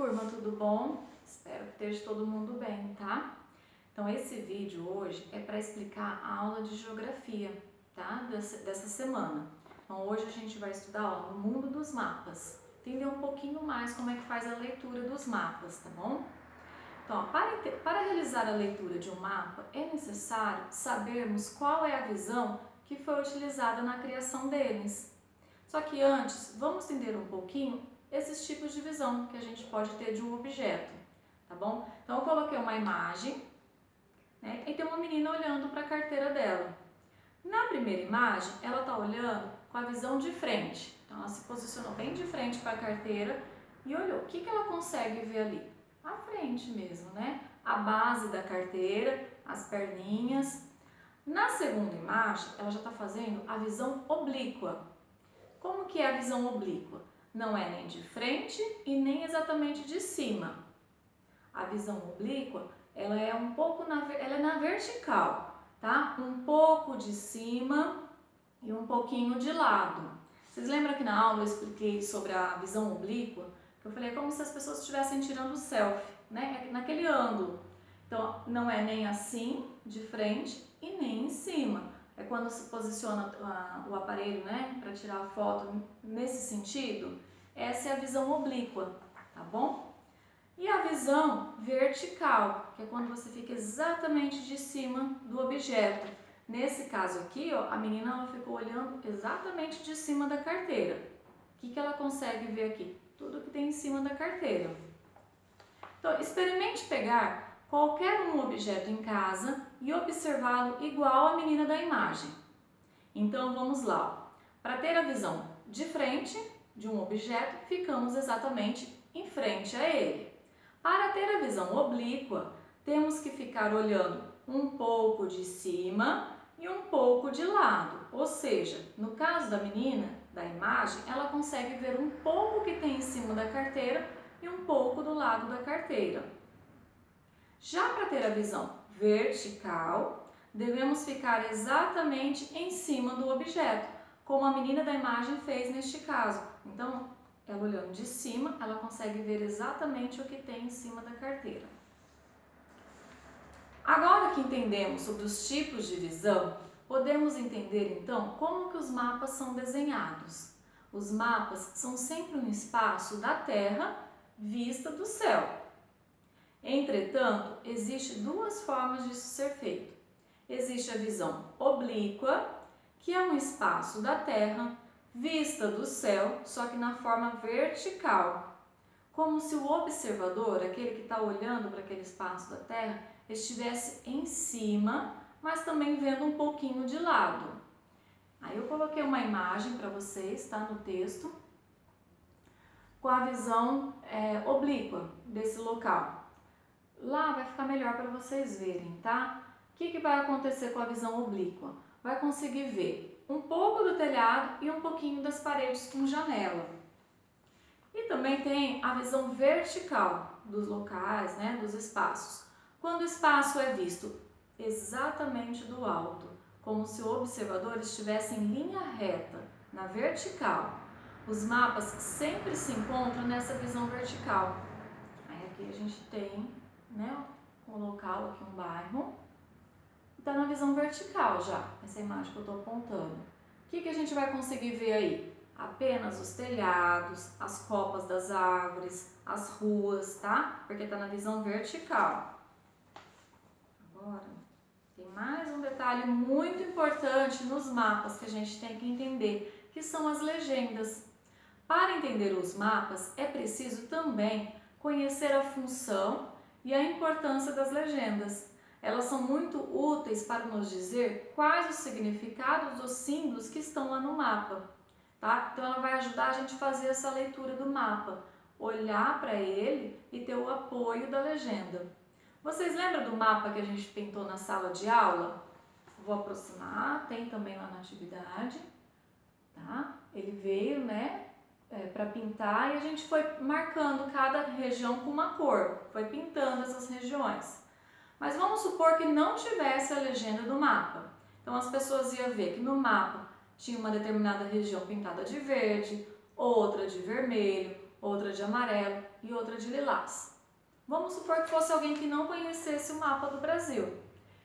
turma, tudo bom? Espero que esteja todo mundo bem, tá? Então esse vídeo hoje é para explicar a aula de geografia, tá? Dessa semana. Então hoje a gente vai estudar o mundo dos mapas, entender um pouquinho mais como é que faz a leitura dos mapas, tá bom? Então, para realizar a leitura de um mapa é necessário sabermos qual é a visão que foi utilizada na criação deles. Só que antes, vamos entender um pouquinho esses tipos de visão que a gente pode ter de um objeto, tá bom? Então eu coloquei uma imagem, né, e tem uma menina olhando para a carteira dela. Na primeira imagem, ela está olhando com a visão de frente, então ela se posicionou bem de frente para a carteira e olhou. O que ela consegue ver ali? A frente mesmo, né? A base da carteira, as perninhas. Na segunda imagem, ela já está fazendo a visão oblíqua. Como que é a visão oblíqua? Não é nem de frente e nem exatamente de cima. A visão oblíqua, ela é um pouco ela é na vertical, tá? Um pouco de cima e um pouquinho de lado. Vocês lembram que na aula eu expliquei sobre a visão oblíqua? Que eu falei, é como se as pessoas estivessem tirando selfie, né? Naquele ângulo. Então, não é nem assim, de frente, e nem em cima. É quando se posiciona o aparelho, né, para tirar a foto nesse sentido. Essa é a visão oblíqua, tá bom? E a visão vertical, que é quando você fica exatamente de cima do objeto. Nesse caso aqui, ó, a menina ela ficou olhando exatamente de cima da carteira. O que ela consegue ver aqui? Tudo que tem em cima da carteira. Então, experimente pegar qualquer um objeto em casa e observá-lo igual à menina da imagem. Então vamos lá. Para ter a visão de frente de um objeto, ficamos exatamente em frente a ele. Para ter a visão oblíqua, temos que ficar olhando um pouco de cima e um pouco de lado. Ou seja, no caso da menina da imagem, ela consegue ver um pouco que tem em cima da carteira e um pouco do lado da carteira. Já para ter a visão vertical, devemos ficar exatamente em cima do objeto, como a menina da imagem fez neste caso. Então, ela olhando de cima, ela consegue ver exatamente o que tem em cima da carteira. Agora que entendemos sobre os tipos de visão, podemos entender então como que os mapas são desenhados. Os mapas são sempre um espaço da Terra vista do céu. Entretanto, existem duas formas disso ser feito. Existe a visão oblíqua, que é um espaço da Terra vista do céu, só que na forma vertical, como se o observador, aquele que está olhando para aquele espaço da Terra, estivesse em cima, mas também vendo um pouquinho de lado. Aí eu coloquei uma imagem para vocês, tá, no texto, com a visão oblíqua desse local. Lá vai ficar melhor para vocês verem, tá? O que vai acontecer com a visão oblíqua? Vai conseguir ver um pouco do telhado e um pouquinho das paredes com janela. E também tem a visão vertical dos locais, né, dos espaços. Quando o espaço é visto exatamente do alto, como se o observador estivesse em linha reta, na vertical. Os mapas sempre se encontram nessa visão vertical. Aí aqui a gente tem, né, um local aqui, um bairro, está na visão vertical já, essa imagem que eu estou apontando. O que a gente vai conseguir ver aí? Apenas os telhados, as copas das árvores, as ruas, tá? Porque está na visão vertical. Agora, tem mais um detalhe muito importante nos mapas que a gente tem que entender, que são as legendas. Para entender os mapas, é preciso também conhecer a função e a importância das legendas. Elas são muito úteis para nos dizer quais os significados dos símbolos que estão lá no mapa, tá? Então ela vai ajudar a gente a fazer essa leitura do mapa, olhar para ele e ter o apoio da legenda. Vocês lembram do mapa que a gente pintou na sala de aula? Vou aproximar, tem também lá na atividade, tá? Ele veio, né, para pintar e a gente foi marcando cada região com uma cor, foi pintando essas regiões. Mas vamos supor que não tivesse a legenda do mapa. Então as pessoas iam ver que no mapa tinha uma determinada região pintada de verde, outra de vermelho, outra de amarelo e outra de lilás. Vamos supor que fosse alguém que não conhecesse o mapa do Brasil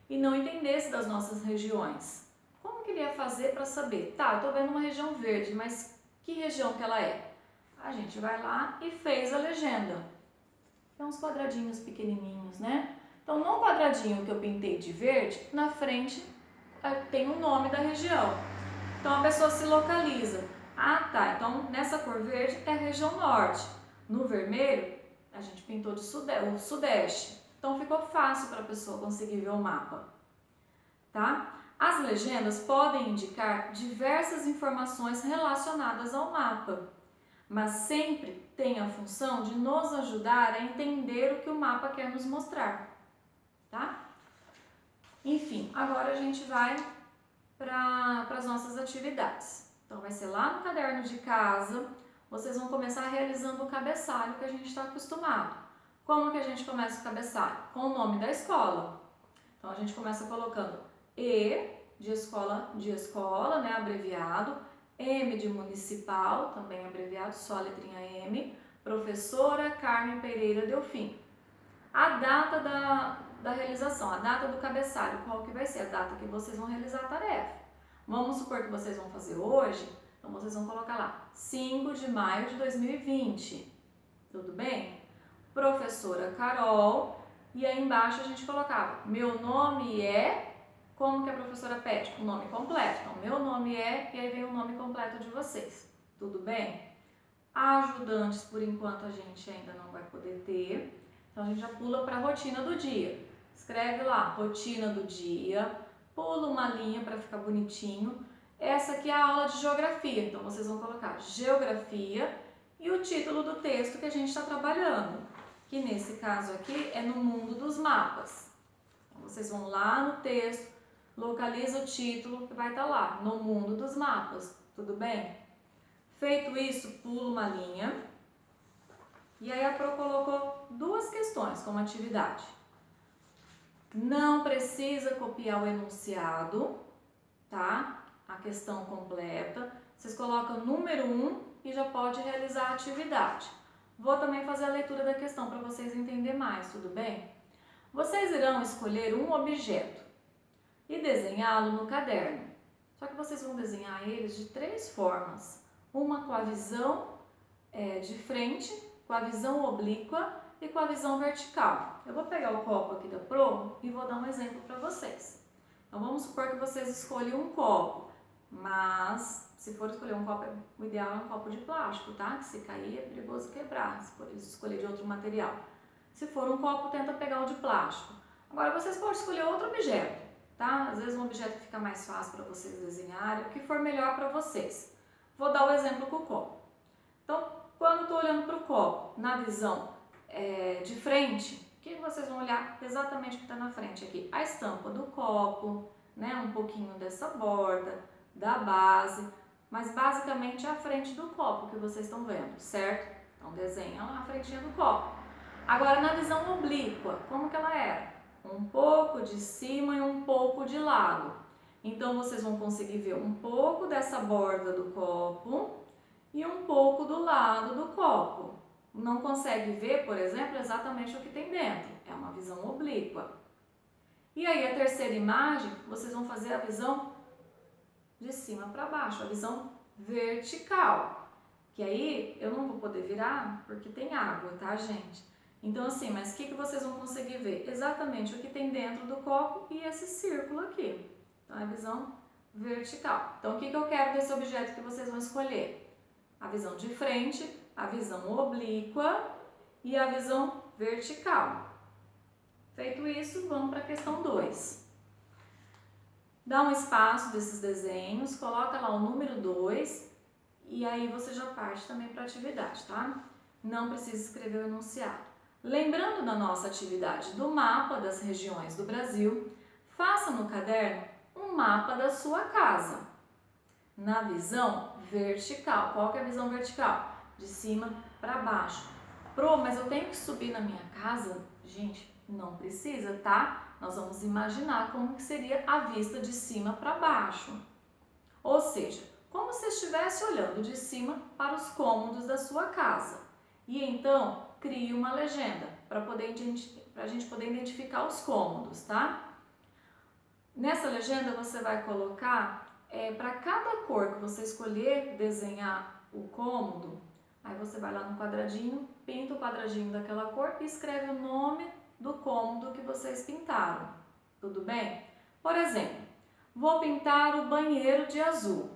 e não entendesse das nossas regiões. Como que ele ia fazer para saber? Tá, eu estou vendo uma região verde, mas que região que ela é? A gente vai lá e fez a legenda. Tem uns quadradinhos pequenininhos, né? Então, no quadradinho que eu pintei de verde, na frente tem o nome da região. Então, a pessoa se localiza. Ah, tá, então nessa cor verde é a região norte. No vermelho, a gente pintou de o sudeste. Então, ficou fácil para a pessoa conseguir ver o mapa, tá? As legendas podem indicar diversas informações relacionadas ao mapa, mas sempre tem a função de nos ajudar a entender o que o mapa quer nos mostrar, tá? Enfim, agora a gente vai para as nossas atividades. Então, vai ser lá no caderno de casa, vocês vão começar realizando o cabeçalho que a gente está acostumado. Como que a gente começa o cabeçalho? Com o nome da escola. Então, a gente começa colocando E de escola, né, abreviado, M de municipal, também abreviado, só a letrinha M, professora Carmen Pereira Delfim. A data da realização, a data do cabeçalho, qual que vai ser? A data que vocês vão realizar a tarefa. Vamos supor que vocês vão fazer hoje, então vocês vão colocar lá, 5 de maio de 2020, tudo bem? Professora Carol, e aí embaixo a gente colocava, meu nome é... Como que a professora pede? O nome completo. Então, meu nome é, e aí vem o nome completo de vocês. Tudo bem? Ajudantes, por enquanto, a gente ainda não vai poder ter. Então, a gente já pula para a rotina do dia. Escreve lá, rotina do dia. Pula uma linha para ficar bonitinho. Essa aqui é a aula de geografia. Então, vocês vão colocar geografia e o título do texto que a gente está trabalhando. Que nesse caso aqui é no mundo dos mapas. Então, vocês vão lá no texto, localiza o título que vai estar lá, no mundo dos mapas, tudo bem? Feito isso, pula uma linha e aí a Pro colocou duas questões como atividade. Não precisa copiar o enunciado, tá? A questão completa. Vocês colocam número 1 e já pode realizar a atividade. Vou também fazer a leitura da questão para vocês entenderem mais, tudo bem? Vocês irão escolher um objeto e desenhá-lo no caderno. Só que vocês vão desenhar eles de 3 formas. Uma com a visão de frente, com a visão oblíqua e com a visão vertical. Eu vou pegar o copo aqui da Pro e vou dar um exemplo para vocês. Então, vamos supor que vocês escolhem um copo, mas se for escolher um copo, o ideal é um copo de plástico, tá? Que se cair é perigoso quebrar, se for escolher de outro material. Se for um copo, tenta pegar o de plástico. Agora, vocês podem escolher outro objeto. Tá? Às vezes um objeto fica mais fácil para vocês desenharem, o que for melhor para vocês. Vou dar o exemplo com o copo. Então, quando eu estou olhando para o copo, na visão de frente, o que vocês vão olhar exatamente o que está na frente aqui? A estampa do copo, né? Um pouquinho dessa borda, da base, mas basicamente é a frente do copo que vocês estão vendo, certo? Então, desenha lá a frentinha do copo. Agora, na visão oblíqua, como que ela era? Um pouco de cima e um pouco de lado. Então, vocês vão conseguir ver um pouco dessa borda do copo e um pouco do lado do copo. Não consegue ver, por exemplo, exatamente o que tem dentro. É uma visão oblíqua. E aí, a terceira imagem, vocês vão fazer a visão de cima para baixo, a visão vertical. Que aí, eu não vou poder virar porque tem água, tá, gente? Então, assim, mas o que vocês vão conseguir ver? Exatamente o que tem dentro do copo e esse círculo aqui. Então, é a visão vertical. Então, o que eu quero desse objeto que vocês vão escolher? A visão de frente, a visão oblíqua e a visão vertical. Feito isso, vamos para a questão 2. Dá um espaço desses desenhos, coloca lá o número 2 e aí você já parte também para a atividade, tá? Não precisa escrever o enunciado. Lembrando da nossa atividade do mapa das regiões do Brasil, faça no caderno um mapa da sua casa, na visão vertical. Qual que é a visão vertical? De cima para baixo. Pro, mas eu tenho que subir na minha casa? Gente, não precisa, tá? Nós vamos imaginar como que seria a vista de cima para baixo. Ou seja, como se estivesse olhando de cima para os cômodos da sua casa. E então, crie uma legenda para a gente poder identificar os cômodos, tá? Nessa legenda você vai colocar, para cada cor que você escolher desenhar o cômodo, aí você vai lá no quadradinho, pinta o quadradinho daquela cor e escreve o nome do cômodo que vocês pintaram, tudo bem? Por exemplo, vou pintar o banheiro de azul,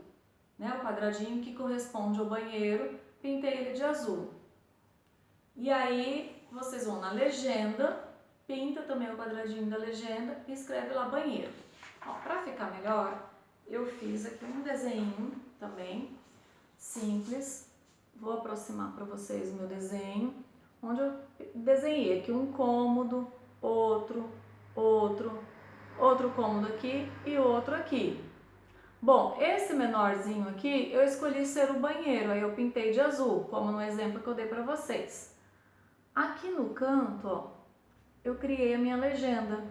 né? O quadradinho que corresponde ao banheiro, pintei ele de azul. E aí vocês vão na legenda, pinta também o quadradinho da legenda e escreve lá banheiro. Para ficar melhor, eu fiz aqui um desenho também, simples. Vou aproximar para vocês o meu desenho, onde eu desenhei aqui um cômodo, outro cômodo aqui e outro aqui. Bom, esse menorzinho aqui eu escolhi ser o banheiro, aí eu pintei de azul, como no exemplo que eu dei para vocês. Aqui no canto, ó, eu criei a minha legenda,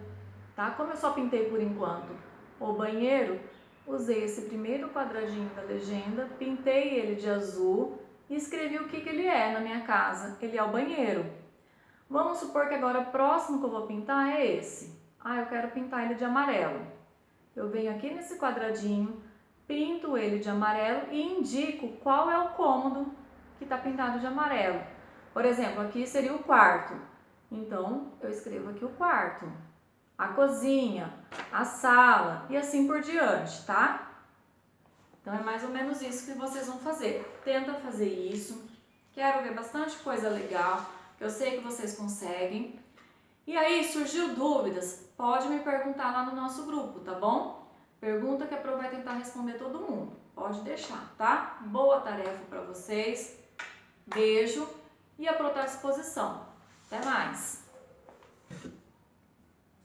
tá? Como eu só pintei por enquanto o banheiro, usei esse primeiro quadradinho da legenda, pintei ele de azul e escrevi o que ele é na minha casa. Ele é o banheiro. Vamos supor que agora o próximo que eu vou pintar é esse. Eu quero pintar ele de amarelo. Eu venho aqui nesse quadradinho, pinto ele de amarelo e indico qual é o cômodo que está pintado de amarelo. Por exemplo, aqui seria o quarto. Então, eu escrevo aqui o quarto, a cozinha, a sala e assim por diante, tá? Então, é mais ou menos isso que vocês vão fazer. Tenta fazer isso. Quero ver bastante coisa legal, que eu sei que vocês conseguem. E aí, surgiu dúvidas? Pode me perguntar lá no nosso grupo, tá bom? Pergunta que a Pro vai tentar responder todo mundo. Pode deixar, tá? Boa tarefa para vocês. Beijo e a Pro tá à disposição. Até mais!